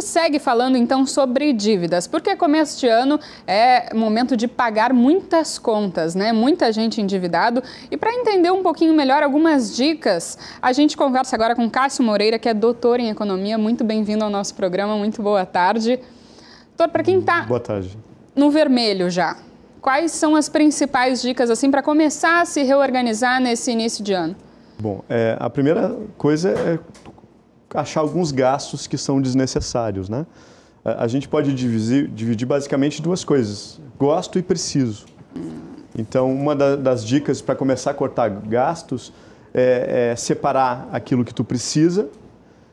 Segue falando então sobre dívidas, porque começo de ano é momento de pagar muitas contas, né? Muita gente endividado. E para entender um pouquinho melhor algumas dicas, a gente conversa agora com Cássio Moreira, que é doutor em economia. Muito bem-vindo ao nosso programa, muito boa tarde. Doutor, para quem está no vermelho já, quais são as principais dicas assim para começar a se reorganizar nesse início de ano? Bom, a primeira coisa é achar alguns gastos que são desnecessários, né? A gente pode dividir basicamente duas coisas, gosto e preciso. Então, uma das dicas para começar a cortar gastos é separar aquilo que tu precisa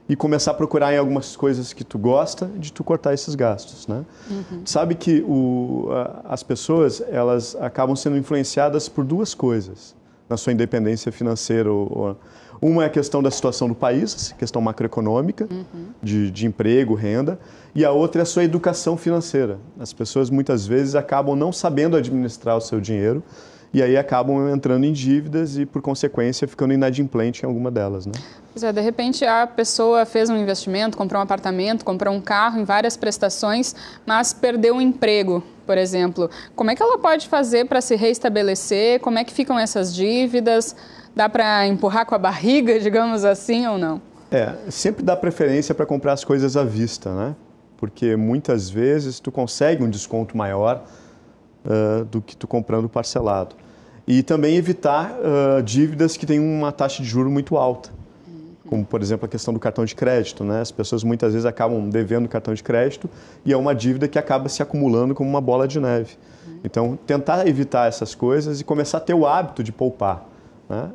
e começar a procurar em algumas coisas que tu gosta de tu cortar esses gastos, né? Sabe que as pessoas, elas acabam sendo influenciadas por duas coisas na sua independência financeira. Uma é a questão da situação do país, questão macroeconômica, de emprego, renda, e a outra é a sua educação financeira. As pessoas muitas vezes acabam não sabendo administrar o seu dinheiro e aí acabam entrando em dívidas e, por consequência, ficando inadimplente em alguma delas, né? Pois é, de repente a pessoa fez um investimento, comprou um apartamento, comprou um carro em várias prestações, mas perdeu o emprego, por exemplo. Como é que ela pode fazer para se reestabelecer? Como é que ficam essas dívidas? Dá para empurrar com a barriga, digamos assim, ou não? Sempre dá preferência para comprar as coisas à vista, né? Porque muitas vezes tu consegue um desconto maior do que tu comprando parcelado. E também evitar dívidas que têm uma taxa de juros muito alta. Como, por exemplo, a questão do cartão de crédito, né? As pessoas muitas vezes acabam devendo cartão de crédito e é uma dívida que acaba se acumulando como uma bola de neve. Então, tentar evitar essas coisas e começar a ter o hábito de poupar, né?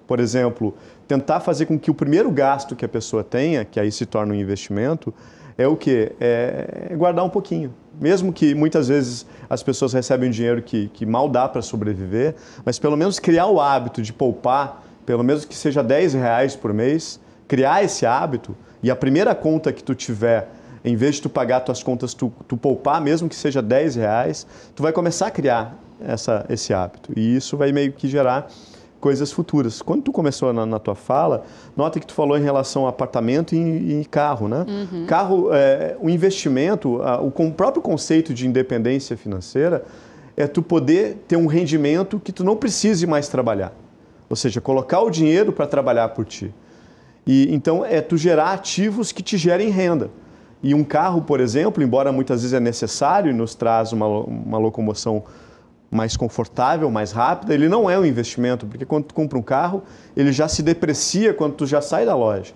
Por exemplo, tentar fazer com que o primeiro gasto que a pessoa tenha, que aí se torna um investimento, é o quê? É guardar um pouquinho. Mesmo que muitas vezes as pessoas recebem dinheiro que mal dá para sobreviver, mas pelo menos criar o hábito de poupar, pelo menos que seja R$10 por mês, criar esse hábito e a primeira conta que tu tiver, em vez de tu pagar tuas contas, tu poupar, mesmo que seja R$10, tu vai começar a criar esse hábito. E isso vai meio que gerar coisas futuras. Quando tu começou na tua fala, nota que tu falou em relação a apartamento e carro, né? Carro, o investimento, o próprio conceito de independência financeira é tu poder ter um rendimento que tu não precise mais trabalhar. Ou seja, colocar o dinheiro para trabalhar por ti. Então, é tu gerar ativos que te gerem renda. E um carro, por exemplo, embora muitas vezes é necessário e nos traz uma locomoção mais confortável, mais rápida, ele não é um investimento, porque quando tu compra um carro, ele já se deprecia quando tu já sai da loja.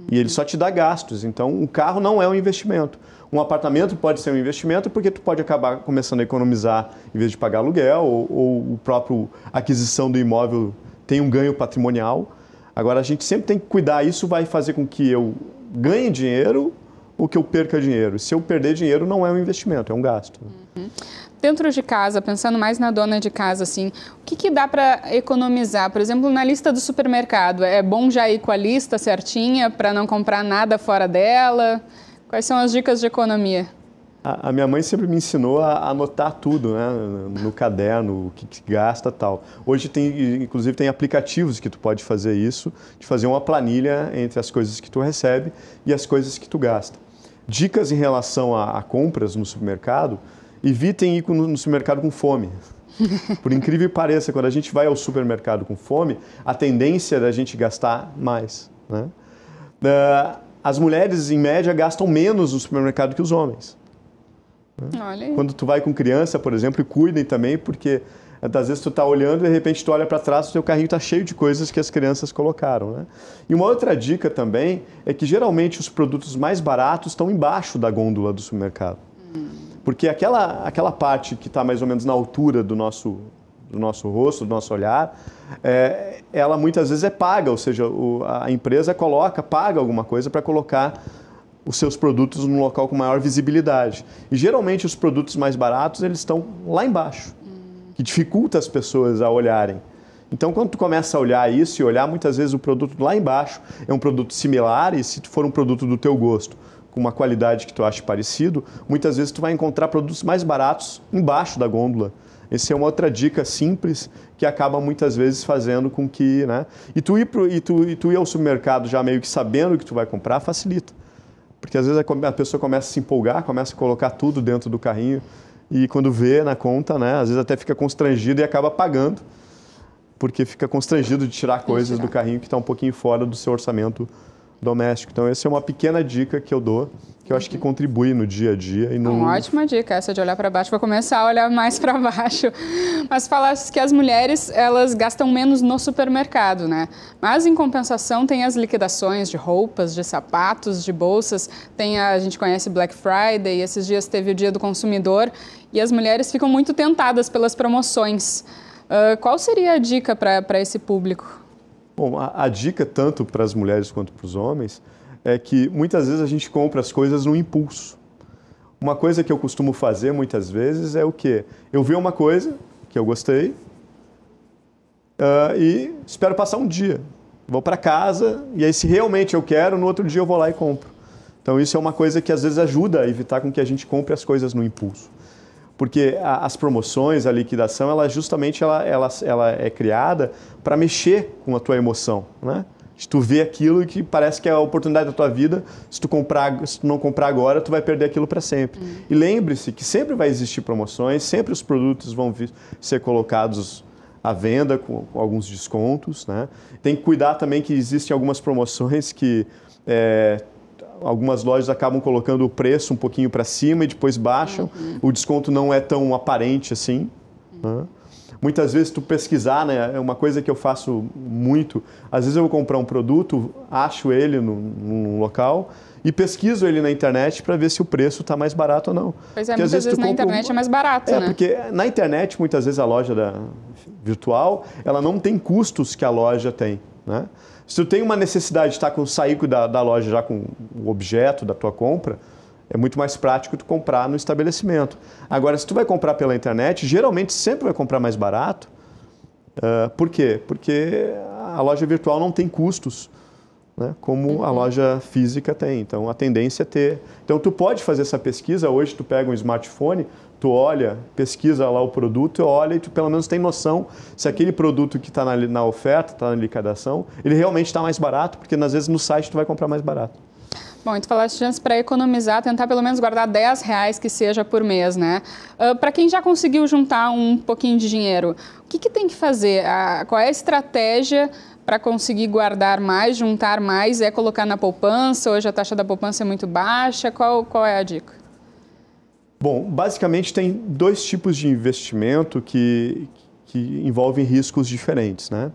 E ele só te dá gastos. Então, um carro não é um investimento. Um apartamento pode ser um investimento porque tu pode acabar começando a economizar em vez de pagar aluguel ou o próprio aquisição do imóvel tem um ganho patrimonial. Agora, a gente sempre tem que cuidar. Isso vai fazer com que eu ganhe dinheiro ou que eu perca dinheiro. Se eu perder dinheiro, não é um investimento, é um gasto. Dentro de casa, pensando mais na dona de casa, assim, o que dá para economizar? Por exemplo, na lista do supermercado, é bom já ir com a lista certinha para não comprar nada fora dela? Quais são as dicas de economia? A minha mãe sempre me ensinou a anotar tudo, né, no caderno, o que gasta e tal. Hoje, inclusive, tem aplicativos que tu pode fazer isso, de fazer uma planilha entre as coisas que tu recebe e as coisas que tu gasta. Dicas em relação a compras no supermercado: evitem ir no supermercado com fome. Por incrível que pareça, quando a gente vai ao supermercado com fome, a tendência é da gente gastar mais, né? As mulheres, em média, gastam menos no supermercado que os homens. Olha aí. Quando tu vai com criança, por exemplo, e cuidem também, porque às vezes tu tá olhando e de repente tu olha para trás e o teu carrinho tá cheio de coisas que as crianças colocaram, né? E uma outra dica também é que geralmente os produtos mais baratos estão embaixo da gôndola do supermercado. Porque aquela parte que está mais ou menos na altura do nosso rosto, do nosso olhar, ela muitas vezes é paga, ou seja, a empresa paga alguma coisa para colocar os seus produtos num local com maior visibilidade. E geralmente os produtos mais baratos, eles estão lá embaixo, que dificulta as pessoas a olharem. Então, quando tu começa a olhar isso e olhar muitas vezes o produto lá embaixo, é um produto similar, e se for um produto do teu gosto, com uma qualidade que tu acha parecido, muitas vezes tu vai encontrar produtos mais baratos embaixo da gôndola. Essa é uma outra dica simples que acaba muitas vezes fazendo com que, né? E tu ir ao supermercado já meio que sabendo o que tu vai comprar, facilita. Porque às vezes a pessoa começa a se empolgar, começa a colocar tudo dentro do carrinho e quando vê na conta, né, às vezes até fica constrangido e acaba pagando, porque fica constrangido de tirar coisas do carrinho que está um pouquinho fora do seu orçamento doméstico. Então, essa é uma pequena dica que eu dou, que eu acho que contribui no dia a dia. E no... Uma ótima dica essa de olhar para baixo. Vou começar a olhar mais para baixo. Mas falaste que as mulheres, elas gastam menos no supermercado, né? Mas, em compensação, tem as liquidações de roupas, de sapatos, de bolsas. A gente conhece Black Friday, esses dias teve o Dia do Consumidor. E as mulheres ficam muito tentadas pelas promoções. Qual seria a dica para esse público? Bom, a dica tanto para as mulheres quanto para os homens é que muitas vezes a gente compra as coisas no impulso. Uma coisa que eu costumo fazer muitas vezes é o quê? Eu vi uma coisa que eu gostei e espero passar um dia. Vou para casa e aí se realmente eu quero, no outro dia eu vou lá e compro. Então isso é uma coisa que às vezes ajuda a evitar com que a gente compre as coisas no impulso. Porque as promoções, a liquidação, ela justamente é criada para mexer com a tua emoção, né? Se tu vê aquilo que parece que é a oportunidade da tua vida, se tu não comprar agora, tu vai perder aquilo para sempre. E lembre-se que sempre vai existir promoções, sempre os produtos vão ser colocados à venda com alguns descontos, né? Tem que cuidar também que existem algumas promoções que algumas lojas acabam colocando o preço um pouquinho para cima e depois baixam. O desconto não é tão aparente assim, né? Muitas vezes tu pesquisar, né, é uma coisa que eu faço muito. Às vezes eu vou comprar um produto, acho ele num local e pesquiso ele na internet para ver se o preço está mais barato ou não. Pois é, porque muitas vezes na internet é mais barato, né? Porque na internet, muitas vezes a loja virtual, ela não tem custos que a loja tem, né? Se tu tem uma necessidade de sair da loja já com o objeto da tua compra, é muito mais prático tu comprar no estabelecimento. Agora, se tu vai comprar pela internet, geralmente sempre vai comprar mais barato. Por quê? Porque a loja virtual não tem custos, né, como a loja física tem. Então, a tendência é ter. Então, tu pode fazer essa pesquisa. Hoje, tu pega um smartphone, tu olha, pesquisa lá o produto, olha e tu pelo menos tem noção se aquele produto que está na oferta, está na liquidação, ele realmente está mais barato, porque às vezes no site tu vai comprar mais barato. Bom, e tu falaste antes para economizar, tentar pelo menos guardar R$10 que seja por mês, né? Para quem já conseguiu juntar um pouquinho de dinheiro, o que tem que fazer? Qual é a estratégia para conseguir guardar mais, juntar mais? É colocar na poupança? Hoje a taxa da poupança é muito baixa. Qual é a dica? Bom, basicamente tem dois tipos de investimento que envolvem riscos diferentes, né?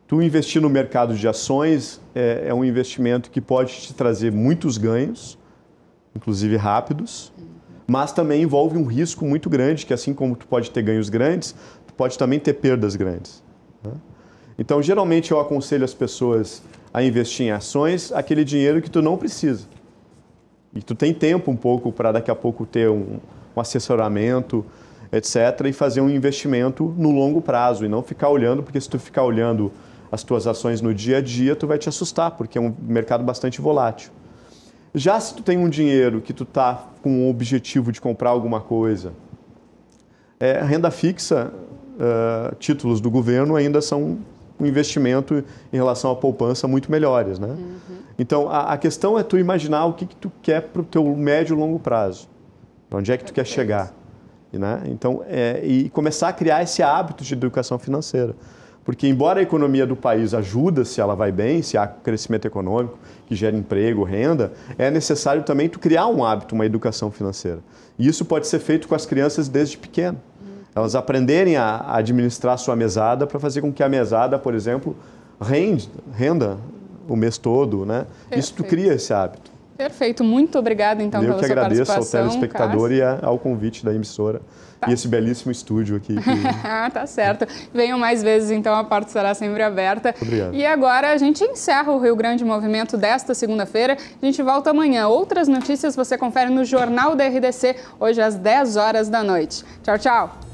Tu investir no mercado de ações é um investimento que pode te trazer muitos ganhos, inclusive rápidos, mas também envolve um risco muito grande, que assim como tu pode ter ganhos grandes, tu pode também ter perdas grandes, né? Então, geralmente eu aconselho as pessoas a investir em ações aquele dinheiro que tu não precisa. E tu tem tempo um pouco para daqui a pouco ter um assessoramento, etc., e fazer um investimento no longo prazo e não ficar olhando, porque se tu ficar olhando as tuas ações no dia a dia, tu vai te assustar, porque é um mercado bastante volátil. Já se tu tem um dinheiro que tu está com o objetivo de comprar alguma coisa, renda fixa, títulos do governo ainda são um investimento em relação à poupança muito melhores, né? Então, a questão é tu imaginar o que tu quer para o teu médio e longo prazo. Para onde é que tu quer chegar, né? Então, e começar a criar esse hábito de educação financeira. Porque, embora a economia do país ajuda, se ela vai bem, se há crescimento econômico, que gera emprego, renda, é necessário também tu criar um hábito, uma educação financeira. E isso pode ser feito com as crianças desde pequeno. Elas aprenderem a administrar a sua mesada para fazer com que a mesada, por exemplo, renda o mês todo, né? Isso tu cria esse hábito. Perfeito. Muito obrigada, então, pela sua participação. Eu que agradeço ao telespectador e ao convite da emissora e esse belíssimo estúdio aqui. Tá certo. Venham mais vezes, então, a porta estará sempre aberta. Obrigado. E agora a gente encerra o Rio Grande Movimento desta segunda-feira. A gente volta amanhã. Outras notícias você confere no Jornal da RDC, hoje às 10 horas da noite. Tchau, tchau.